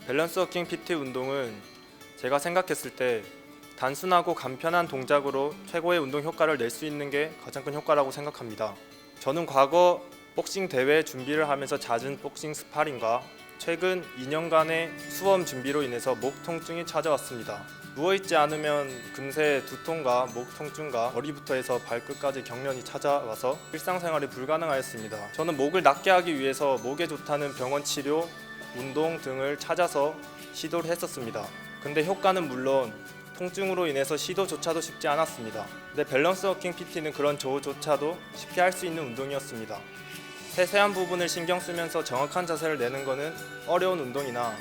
밸런스 워킹 PT 운동은 제가 생각했을 때 단순하고 간편한 동작으로 최고의 운동 효과를 낼 수 있는 게 가장 큰 효과라고 생각합니다. 저는 과거 복싱 대회 준비를 하면서 잦은 복싱 스파링과 최근 2년간의 수험 준비로 인해서 목 통증이 찾아왔습니다. 누워있지 않으면 금세 두통과 목 통증과 머리부터 해서 발끝까지 경련이 찾아와서 일상생활이 불가능하였습니다. 저는 목을 낫게 하기 위해서 목에 좋다는 병원 치료, 운동 등을 찾아서 시도를 했었습니다. 근데 효과는 물론 통증으로 인해서 시도조차도 쉽지 않았습니다. 근데 밸런스 워킹 PT는 그런 조차도 쉽게 할 수 있는 운동이었습니다. 세세한 부분을 신경 쓰면서 정확한 자세를 내는 것은 어려운 운동이나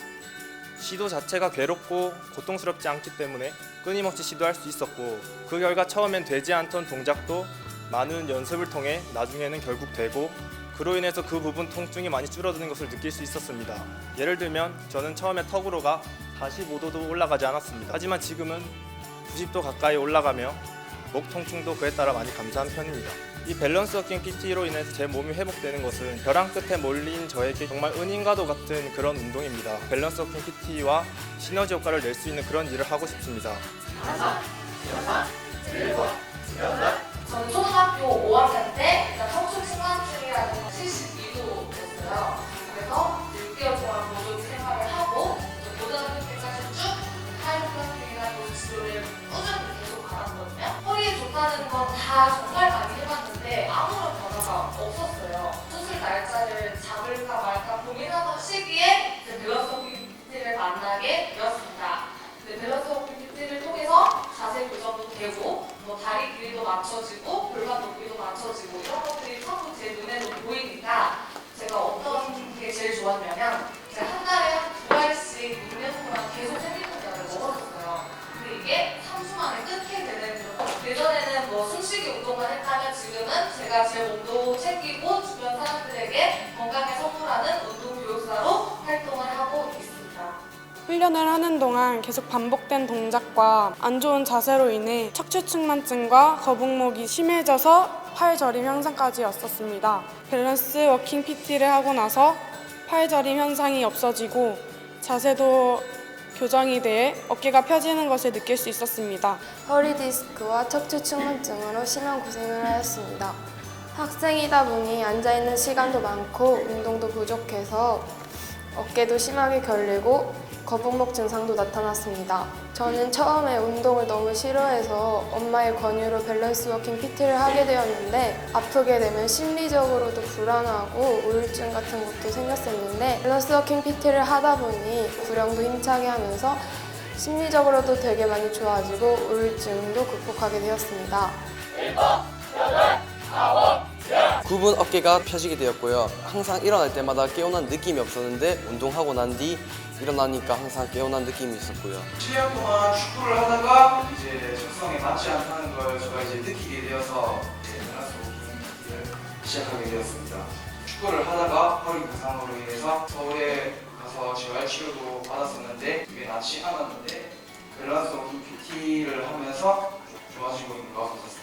시도 자체가 괴롭고 고통스럽지 않기 때문에 끊임없이 시도할 수 있었고, 그 결과 처음엔 되지 않던 동작도 많은 연습을 통해 나중에는 결국 되고, 그로 인해서 그 부분 통증이 많이 줄어드는 것을 느낄 수 있었습니다. 예를 들면 저는 처음에 턱으로가 45도도 올라가지 않았습니다. 하지만 지금은 90도 가까이 올라가며 목 통증도 그에 따라 많이 감소한 편입니다. 이 밸런스 워킹 PT로 인해서 제 몸이 회복되는 것은 벼랑 끝에 몰린 저에게 정말 은인과도 같은 그런 운동입니다. 밸런스 워킹 PT와 시너지 효과를 낼 수 있는 그런 일을 하고 싶습니다. 저는 초등학교 5학년 때 일단 척추 측만증이라는 72도였어요. 그래서 6개월 동안 모두 생활을 하고 고등학교 때까지 쭉 카이로프라틱이라는 치료를 꾸준히 계속 받았거든요. 허리에 좋다는 건 다 정말 많이 해봤는데 아무런 변화가 없었어요. 수술 날짜를 잡을까 말까 고민하던 시기에 밸런스 워킹 PT를 만나게 되었습니다. 밸런스 워킹 PT를 통해서 자세 교정도 되고 다리 길이도 맞춰지고 골반 높이도 맞춰지고 이런 것들이 전부 제 눈에도 보이니까 제가 어떤 게 제일 좋았냐면 제가 한 달에 한 2알씩 육류소랑 계속 생리통약을 먹었어요. 근데 이게 3주 만에 끊게 되는 그런, 예전에는 숨쉬기 운동만 했다면 지금은 제가 제 몸도 챙기고 주변 사람들에게 건강을 선물하는 운동 교육사로 활동을 하고 있습니다. 훈련을 하는 동안 계속 반복된 동작과 안 좋은 자세로 인해 척추측만증과 거북목이 심해져서 팔 저림 현상까지 왔었습니다. 밸런스 워킹 PT를 하고 나서 팔 저림 현상이 없어지고 자세도 교정이 돼 어깨가 펴지는 것을 느낄 수 있었습니다. 허리 디스크와 척추 측만증으로 심한 고생을 하였습니다. 학생이다 보니 앉아있는 시간도 많고 운동도 부족해서 어깨도 심하게 결리고 거북목 증상도 나타났습니다. 저는 처음에 운동을 너무 싫어해서 엄마의 권유로 밸런스 워킹 PT를 하게 되었는데, 아프게 되면 심리적으로도 불안하고 우울증 같은 것도 생겼었는데, 밸런스 워킹 PT를 하다 보니 구령도 힘차게 하면서 심리적으로도 되게 많이 좋아지고 우울증도 극복하게 되었습니다. 9분 어깨가 펴지게 되었고요. 항상 일어날 때마다 개운한 느낌이 없었는데 운동하고 난 뒤 일어나니까 항상 개운한 느낌이 있었고요. 7년 동안 축구를 하다가 이제 적성에 맞지 않다는 걸 제가 이제 느끼게 되어서 밸런스 워킹을 시작하게 되었습니다. 축구를 하다가 허리 부상으로 인해서 서울에 가서 재활 치료도 받았었는데 그게 낫지 않았는데 밸런스 워킹 PT를 하면서 좋아지고 있는 것 같았습니다.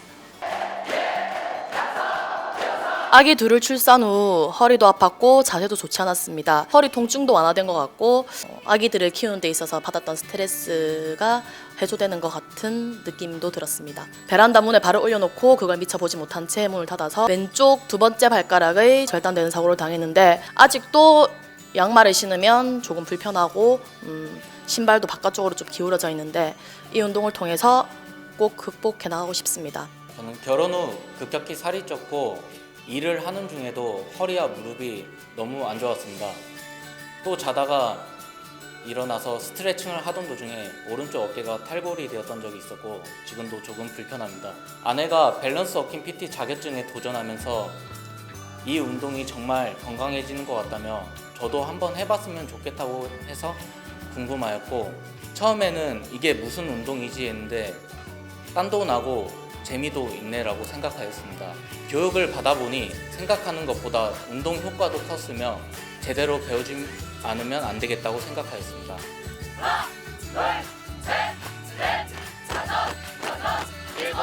아기 둘을 출산 후 허리도 아팠고 자세도 좋지 않았습니다. 허리 통증도 완화된 것 같고 아기들을 키우는 데 있어서 받았던 스트레스가 해소되는 것 같은 느낌도 들었습니다. 베란다 문에 발을 올려놓고 그걸 미처 보지 못한 채 문을 닫아서 왼쪽 두 번째 발가락의 절단되는 사고를 당했는데, 아직도 양말을 신으면 조금 불편하고 신발도 바깥쪽으로 좀 기울어져 있는데 이 운동을 통해서 꼭 극복해 나가고 싶습니다. 저는 결혼 후 급격히 살이 쪘고 일을 하는 중에도 허리와 무릎이 너무 안 좋았습니다. 또 자다가 일어나서 스트레칭을 하던 도중에 오른쪽 어깨가 탈골이 되었던 적이 있었고 지금도 조금 불편합니다. 아내가 밸런스 워킹 PT 자격증에 도전하면서 이 운동이 정말 건강해지는 것 같다며 저도 한번 해봤으면 좋겠다고 해서 궁금하였고, 처음에는 이게 무슨 운동이지 했는데 땀도 나고 재미도 있네라고 생각하였습니다. 교육을 받아보니 생각하는 것보다 운동 효과도 컸으며 제대로 배우지 않으면 안 되겠다고 생각하였습니다. 하나, 둘, 셋, 넷, 다섯, 여섯, 일곱,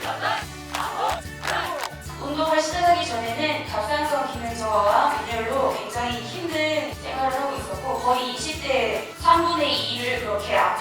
여덟, 아홉, 열. 운동을 시작하기 전에는 갑상선 기능 저하와 빈혈로 굉장히 힘든 생활을 하고 있었고 거의 20대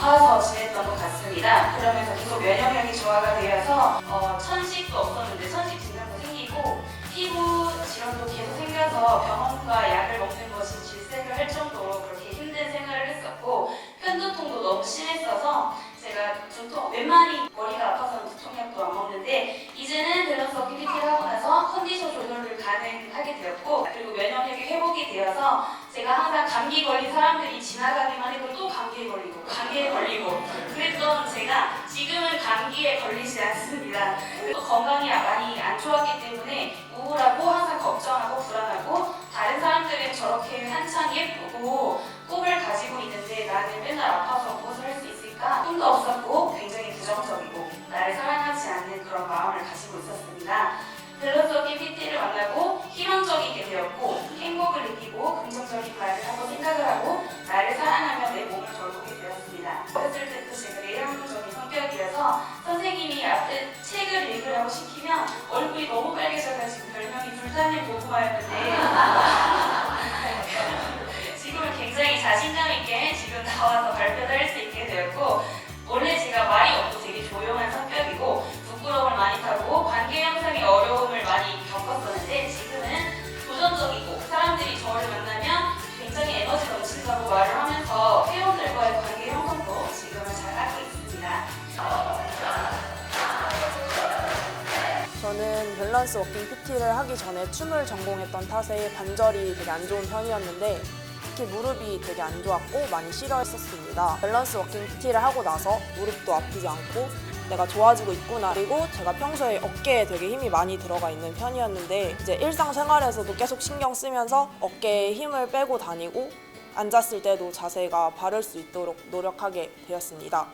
아파서 지냈던 것 같습니다. 그러면서 계속 면역력이 저하가 되어서 천식도 없었는데 천식 증상도 생기고 피부 질환도 계속 생겨서 병원과 약을 먹는 것이 질색을 할 정도로 그렇게 힘든 생활을 했었고 편두통도 너무 심했어서 제가 두통, 웬만히 머리가 아파서는 두통약도 안 먹는데 이제는 밸런스 워킹 PT를 하고 나서 컨디션 조절을 가능하게 되었고 그리고 면역력이 회복이 되어서 제가 항상 감기 걸린 사람들이 지나가기만 해도 또 감기에 걸리고 그랬던 제가 지금은 감기에 걸리지 않습니다. 건강이 많이 안 좋았기 때문에 우울하고 항상 걱정하고 불안하고 다른 사람들은 저렇게 한창 예쁘고 꿈을 가지고 있는데 나는 맨날 아파서 무엇을 할 수 있을까? 꿈도 없었고 굉장히 부정적이고 나를 사랑하지 않는 그런 마음을 가지고 있었습니다. 밸런스 워킹 PT를 만나고 희망적이게 되었고 행복을 느끼고 긍정적인 말을 하고 생각을 하고 나를 사랑하며 내 몸을 돌보게 되었습니다. 어렸을 때부터 제가 내향적인 성격이라서 선생님이 앞에 책을 읽으라고 시키면 얼굴이 너무 빨개져가지고 별명이 불타는 고구마였는데 지금은 굉장히 자신감 있게 지금 나와서 발표를 할 수 있게 되었고 원래 제가 말이 없고 되게 조용한 성격이고 부끄러움을 많이 타고 관계 형성의 어려움을 많이 겪었었는데 지금은 도전적이고 사람들이 저를 만나면 굉장히 에너지 넘친다고 말을 하면서 회원들과의 관계 형성도 지금은 잘 하고 있습니다. 저는 밸런스 워킹 PT를 하기 전에 춤을 전공했던 탓에 관절이 되게 안 좋은 편이었는데 특히 무릎이 되게 안 좋았고 많이 싫어했었습니다. 밸런스 워킹 PT를 하고 나서 무릎도 아프지 않고 내가 좋아지고 있구나. 그리고 제가 평소에 어깨에 되게 힘이 많이 들어가 있는 편이었는데 이제 일상생활에서도 계속 신경 쓰면서 어깨에 힘을 빼고 다니고 앉았을 때도 자세가 바를 수 있도록 노력하게 되었습니다.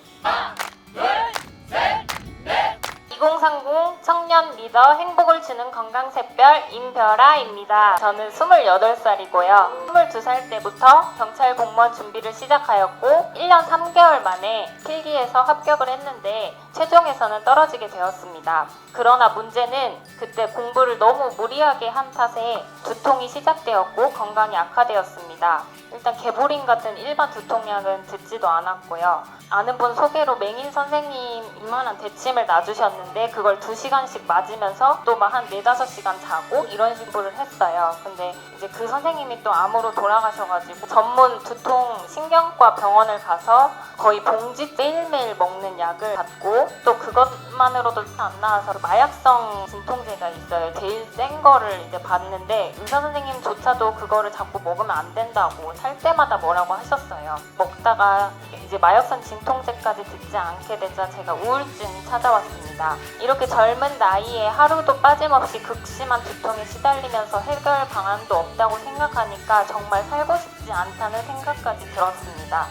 2030 청년 리더 행복을 주는 건강샛별 임별아입니다. 저는 28살이고요. 22살 때부터 경찰 공무원 준비를 시작하였고 1년 3개월 만에 필기에서 합격을 했는데 최종에서는 떨어지게 되었습니다. 그러나 문제는 그때 공부를 너무 무리하게 한 탓에 두통이 시작되었고 건강이 악화되었습니다. 일단 개보린 같은 일반 두통약은 듣지도 않았고요. 아는 분 소개로 맹인 선생님 이만한 대침을 놔주셨는데 그걸 2시간씩 맞으면서 또 막 한 4-5시간 자고 이런 식으로 했어요. 근데 이제 그 선생님이 또 암으로 돌아가셔가지고 전문 두통 신경과 병원을 가서 거의 봉지 매일매일 먹는 약을 받고 또 그것만으로도 안 나와서 마약성 진통제가 있어요. 제일 센 거를 이제 받는데 의사 선생님조차도 그거를 자꾸 먹으면 안 된다고 살 때마다 뭐라고 하셨어요. 먹다가 이제 마약성 진통제까지 듣지 않게 되자 제가 우울증이 찾아왔습니다. 이렇게 젊은 나이에 하루도 빠짐없이 극심한 두통에 시달리면서 해결 방안도 없다고 생각하니까 정말 살고 싶지 않다는 생각까지 들었습니다.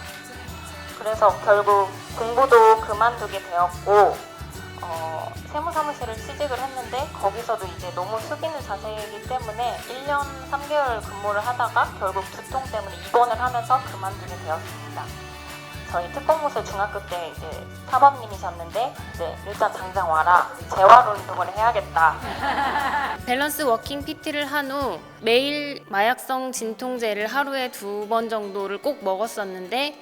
그래서 결국 공부도 그만두게 되었고 세무사무실을 취직을 했는데 거기서도 이제 너무 숙이는 자세이기 때문에 1년 3개월 근무를 하다가 결국 두통 때문에 입원을 하면서 그만두게 되었습니다. 저희 특공무술 중학교 때 이제 사범님이셨는데 이제 일단 당장 와라. 재활 운동을 해야겠다. 밸런스 워킹 PT를 한 후 매일 마약성 진통제를 하루에 2번 정도를 꼭 먹었었는데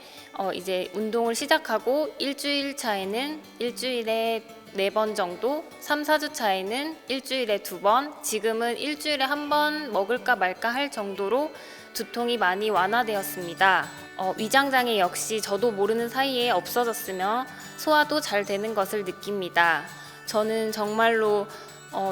이제 운동을 시작하고 일주일 차에는 일주일에 4번 정도, 3-4주 차에는 일주일에 2번, 지금은 일주일에 1번 먹을까 말까 할 정도로 두통이 많이 완화되었습니다. 위장장애 역시 저도 모르는 사이에 없어졌으며 소화도 잘 되는 것을 느낍니다. 저는 정말로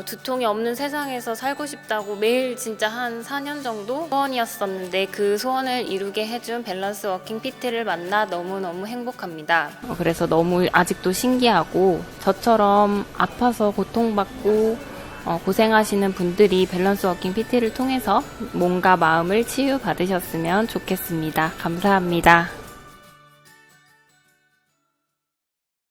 두통이 없는 세상에서 살고 싶다고 매일 진짜 한 4년 정도 소원이었었는데 그 소원을 이루게 해준 밸런스 워킹 PT를 만나 너무너무 행복합니다. 그래서 너무 아직도 신기하고 저처럼 아파서 고통받고 고생하시는 분들이 밸런스 워킹 PT를 통해서 몸과 마음을 치유받으셨으면 좋겠습니다. 감사합니다.